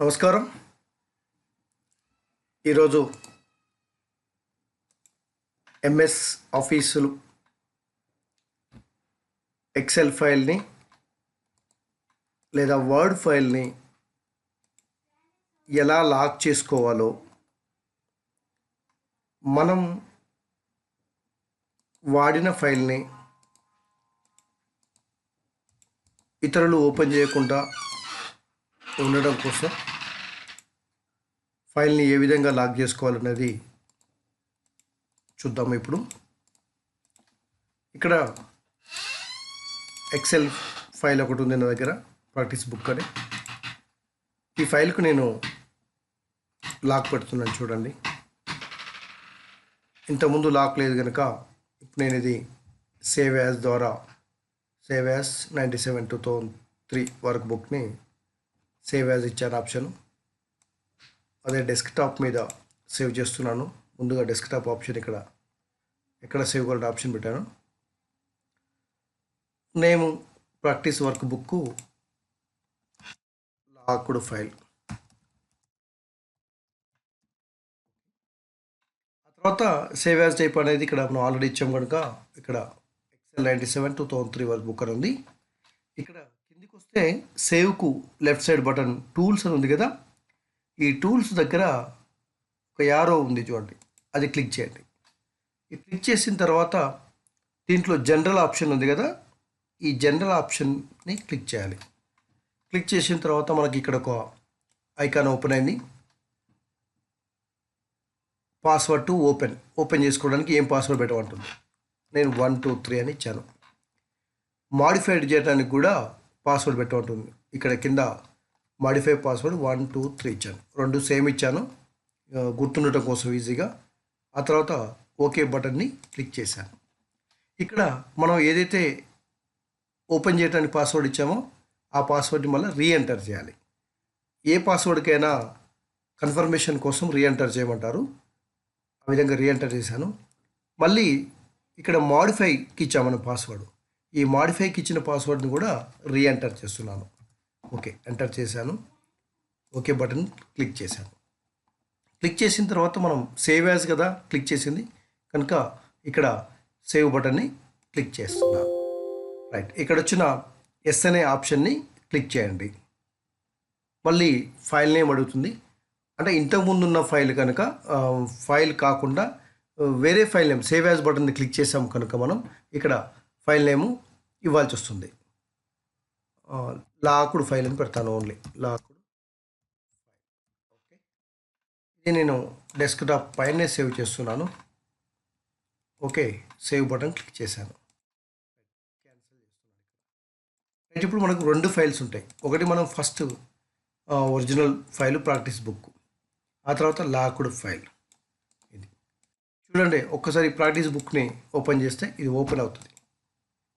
నమస్కారం. ఈరోజు ఎంఎస్ ఆఫీసులు ఎక్సెల్ ఫైల్ని లేదా వర్డ్ ఫైల్ని ఎలా లాక్ చేసుకోవాలో, మనం వాడిన ఫైల్ని ఇతరులు ఓపెన్ చేయకుండా ఉండడం కోసం ఫైల్ని ఏ విధంగా లాక్ చేసుకోవాలనేది చూద్దాము. ఇప్పుడు ఇక్కడ ఎక్సెల్ ఫైల్ ఒకటి ఉంది నా దగ్గర, ప్రాక్టీస్ బుక్ అని. ఈ ఫైల్కు నేను లాక్ పెడుతున్నాను, చూడండి. ఇంతకుముందు లాక్ లేదు కనుక ఇప్పుడు నేను ఇది సేవ్ యాజ్ ద్వారా సేవ్ యాజ్ 97/2003 వర్క్ బుక్ని సేవ్ యాజ్ ఇచ్చాను ఆప్షన్. అదే డెస్క్టాప్ మీద సేవ్ చేస్తున్నాను. ముందుగా డెస్క్టాప్ ఆప్షన్ ఎక్కడ సేవ్ కావాలంటే ఆప్షన్ పెట్టాను. Name practice work book locked file. ఆ తర్వాత సేవ్ యాజ్ టైప్ అనేది ఇక్కడ మనం ఆల్రెడీ ఇచ్చాం కనుక ఇక్కడ ఎక్సెల్ 97/2003 వర్క్ బుక్ అని ఉంది. ఇక్కడ కిందికి వస్తే సేవ్కు లెఫ్ట్ సైడ్ బటన్ టూల్స్ అని ఉంది కదా, ఈ టూల్స్ దగ్గర ఒక యారో ఉంది చూడండి, అది క్లిక్ చేయండి. ఇది క్లిక్ చేసిన తర్వాత దీంట్లో జనరల్ ఆప్షన్ ఉంది కదా, ఈ జనరల్ ఆప్షన్ని క్లిక్ చేయాలి. క్లిక్ చేసిన తర్వాత మనకి ఇక్కడ ఒక ఐకాన్ ఓపెన్ అయింది. పాస్వర్డ్ టు ఓపెన్ చేసుకోవడానికి ఏం పాస్వర్డ్ పెట్టమంటుంది. నేను 123 అని ఇచ్చాను. మాడిఫైడ్ చేయడానికి కూడా పాస్వర్డ్ పెట్టమంటుంది. ఇక్కడ కింద మాడిఫై పాస్వర్డ్ 123 ఇచ్చాను. రెండు సేమ్ ఇచ్చాను గుర్తుండటం కోసం ఈజీగా. ఆ తర్వాత ఓకే బటన్ని క్లిక్ చేశాను. ఇక్కడ మనం ఏదైతే ఓపెన్ చేయడానికి పాస్వర్డ్ ఇచ్చామో ఆ పాస్వర్డ్ని మళ్ళీ రీఎంటర్ చేయాలి. ఏ పాస్వర్డ్కైనా కన్ఫర్మేషన్ కోసం రీఎంటర్ చేయమంటారు. ఆ విధంగా రీఎంటర్ చేశాను. మళ్ళీ ఇక్కడ మాడిఫైకి ఇచ్చామన్న పాస్వర్డ్, ఈ మాడిఫైకి ఇచ్చిన పాస్వర్డ్ని కూడా రీఎంటర్ చేస్తున్నాను. ఓకే, ఎంటర్ చేశాను. ఓకే బటన్ క్లిక్ చేశాను. క్లిక్ చేసిన తర్వాత మనం సేవ్ యాజ్ కదా క్లిక్ చేసింది కనుక ఇక్కడ సేవ్ బటన్ని క్లిక్ చేస్తున్నాను. రైట్, ఇక్కడ వచ్చిన ఎస్ అనే ఆప్షన్ని క్లిక్ చేయండి. మళ్ళీ ఫైల్ నేమ్ అడుగుతుంది. అంటే ఇంతకుముందు ఉన్న ఫైల్ కనుక ఫైల్ కాకుండా వేరే ఫైల్ నేమ్ సేవ్ యాజ్ బటన్ని క్లిక్ చేసాం కనుక మనం ఇక్కడ ఫైల్ నేము ఇవ్వాల్సి వస్తుంది. లాక్డ్ ఫైల్ అని పెడతాను, ఓన్లీ లాక్డ్. ఓకే, ఇది నేను డెస్క్టాప్ పైనే సేవ్ చేస్తున్నాను. ఓకే, సేవ్ బటన్ క్లిక్ చేశాను. క్యాన్సిల్ చేస్తున్నాను. ఇప్పుడు మనకు రెండు ఫైల్స్ ఉంటాయి. ఒకటి మనం first original file practice book, ఆ తర్వాత లాక్డ్ ఫైల్. ఇది చూడండి, ఒక్కసారి ప్రాక్టీస్ బుక్ని ఓపెన్ చేస్తే ఇది ఓపెన్ అవుతుంది.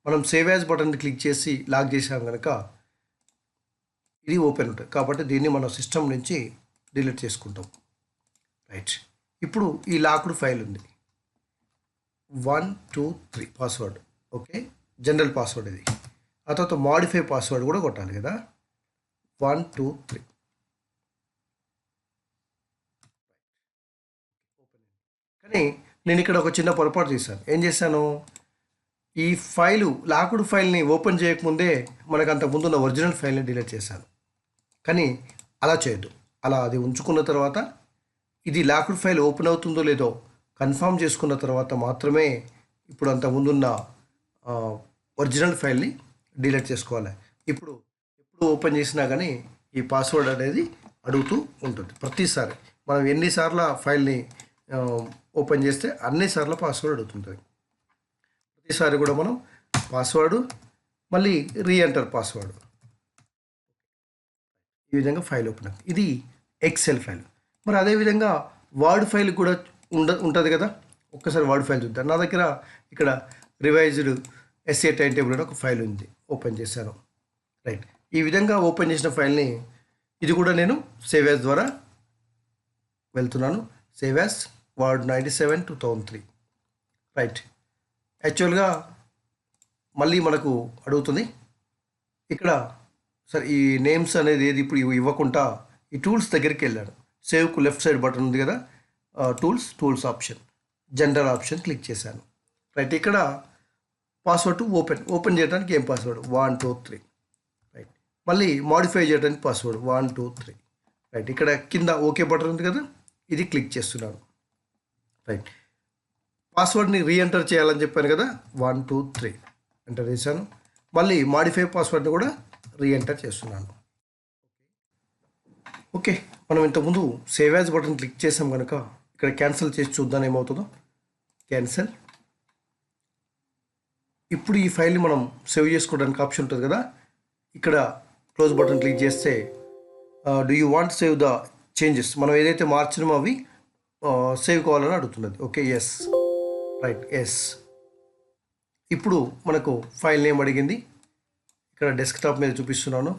మనం సేవ్ యాజ్ బటన్ని క్లిక్ చేసి లాక్ చేసాం కనుక ఇది ఓపెన్ ఉంటుంది. కాబట్టి దీన్ని మన సిస్టమ్ నుంచి డిలీట్ చేసుకుంటాం. రైట్, ఇప్పుడు ఈ లాక్డ్ ఫైల్ ఉంది 123 పాస్వర్డ్. ఓకే, జనరల్ పాస్వర్డ్ ఇది. ఆ తర్వాత మాడిఫై పాస్వర్డ్ కూడా కొట్టాలి కదా, 123. కానీ నేను ఇక్కడ ఒక చిన్న పొరపాటు చేశాను. ఏం చేశాను, ఈ ఫైలు లాక్డ్ ఫైల్ని ఓపెన్ చేయకముందే మనకు అంతకుముందు ఉన్న ఒరిజినల్ ఫైల్ని డిలీట్ చేశాను. కానీ అలా చేయొద్దు. అలా అది ఉంచుకున్న తర్వాత ఇది లాక్డ్ ఫైల్ ఓపెన్ అవుతుందో లేదో కన్ఫర్మ్ చేసుకున్న తర్వాత మాత్రమే ఇప్పుడు అంతకుముందున్న ఒరిజినల్ ఫైల్ని డిలీట్ చేసుకోవాలి. ఇప్పుడు ఎప్పుడు ఓపెన్ చేసినా కానీ ఈ పాస్వర్డ్ అనేది అడుగుతూ ఉంటుంది. ప్రతిసారి మనం ఎన్నిసార్లు ఫైల్ని ఓపెన్ చేస్తే అన్నిసార్లు పాస్వర్డ్ అడుగుతుంటుంది. ప్రతిసారి కూడా మనం పాస్వర్డ్ మళ్ళీ రీఎంటర్ పాస్వర్డ్, ఈ విధంగా ఫైల్ ఓపెన్ అవుతుంది. ఇది ఎక్సెల్ ఫైల్. మరి అదేవిధంగా వర్డ్ ఫైల్ కూడా ఉంటుంది కదా. ఒక్కసారి వర్డ్ ఫైల్ చూద్దాం. నా దగ్గర ఇక్కడ రివైజ్డ్ ఎస్ఏ టైం టేబుల్ అని ఒక ఫైల్ ఉంది, ఓపెన్ చేశాను. రైట్, ఈ విధంగా ఓపెన్ చేసిన ఫైల్ని ఇది కూడా నేను సేవ్ యాజ్ ద్వారా వెళ్తున్నాను. Save as word 97/2003. రైట్, యాక్చువల్గా మళ్ళీ మనకు అడుగుతుంది ఇక్కడ. సరే, ఈ నేమ్స్ అనేది ఏది ఇప్పుడు ఇవ్వకుండా ఈ టూల్స్ దగ్గరికి వెళ్ళాను. సేవ్కు లెఫ్ట్ సైడ్ బటన్ ఉంది కదా, tools option, general option click చేశాను. రైట్, ఇక్కడ పాస్వర్డ్ టు ఓపెన్ చేయడానికి ఏం పాస్వర్డ్ 1 2 3. రైట్, మళ్ళీ మాడిఫై చేయడానికి పాస్వర్డ్ 1 2 3. రైట్, ఇక్కడ కింద ఓకే బటన్ ఉంది కదా, ఇది క్లిక్ చేస్తున్నాను. రైట్, పాస్వర్డ్ని రీఎంటర్ చేయాలని చెప్పాను కదా, 1 2 3 ఎంటర్ చేశాను. మళ్ళీ మాడిఫై పాస్వర్డ్ని కూడా రీఎంటర్ చేస్తున్నాను. ఓకే, మనం ఇంతకుముందు సేవ్ యాజ్ బటన్ క్లిక్ చేసాం కనుక ఇక్కడ క్యాన్సిల్ చేసి చూద్దాం ఏమవుతుందో. క్యాన్సిల్. ఇప్పుడు ఈ ఫైల్ని మనం సేవ్ చేసుకోవడానికి ఆప్షన్ ఉంటుంది కదా, ఇక్కడ క్లోజ్ బటన్ క్లిక్ చేస్తే do you want save the changes, మనం ఏదైతే మార్చినామో అవి సేవ్ కావాలని అడుగుతున్నది. Okay, yes. Right, yes. ఇప్పుడు మనకు ఫైల్ నేమ్ అడిగింది, ఇక్కడ డెస్క్టాప్ మీద చూపిస్తున్నాను,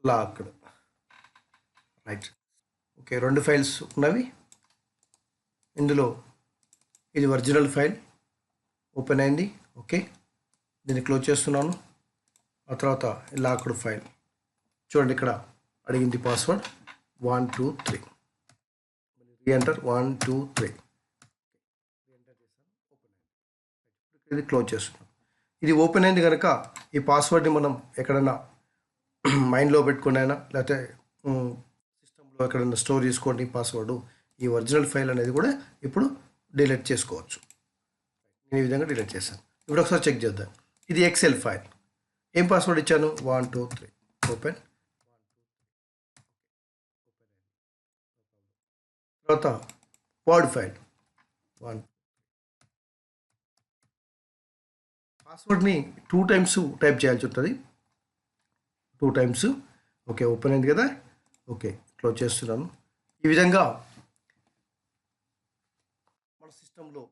లాక్డ్. రైట్, ఓకే, 2 ఫైల్స్ ఉన్నవి. ఇందులో ఇది ఒరిజినల్ ఫైల్ ఓపెన్ అయింది. ఓకే, దీన్ని క్లోజ్ చేస్తున్నాను. ఆ తర్వాత లాక్డ్ ఫైల్ చూడండి, ఇక్కడ అడిగింది పాస్వర్డ్ 1 2 3. రీఎంటర్ 1 2 3. ఇది క్లోజ్ చేస్తున్నాం. ఇది ఓపెన్ అయింది కనుక ఈ పాస్వర్డ్ని మనం ఎక్కడైనా మైండ్లో పెట్టుకుని అయినా లేకపోతే సిస్టంలో ఎక్కడైనా స్టోర్ చేసుకోండి పాస్వర్డ్. ఈ ఒరిజినల్ ఫైల్ అనేది కూడా ఇప్పుడు డిలీట్ చేసుకోవచ్చు. నేను ఈ విధంగా డిలీట్ చేశాను. ఇప్పుడు ఒకసారి చెక్ చేద్దాం. ఇది ఎక్సెల్ ఫైల్. ఏం పాస్వర్డ్ ఇచ్చాను? 1 2 3. ఓపెన్. తర్వాత వర్డ్ ఫైల్ 1. పాస్వర్డ్ని 2 టైమ్స్ టైప్ చేయాల్సి ఉంటుంది. 2 టైమ్స్. ఓకే, ఓపెన్ అయింది కదా. ఓకే, క్లోజ్ చేస్తున్నాను. ఈ విధంగా మన సిస్టంలో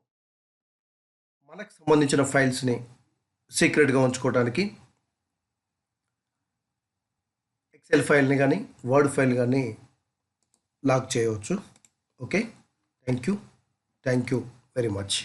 మనకు సంబంధించిన ఫైల్స్ని సీక్రెట్గా ఉంచుకోవడానికి ఎక్సెల్ ఫైల్ని కానీ వర్డ్ ఫైల్ కానీ లాక్ చేయవచ్చు. Okay, thank you very much.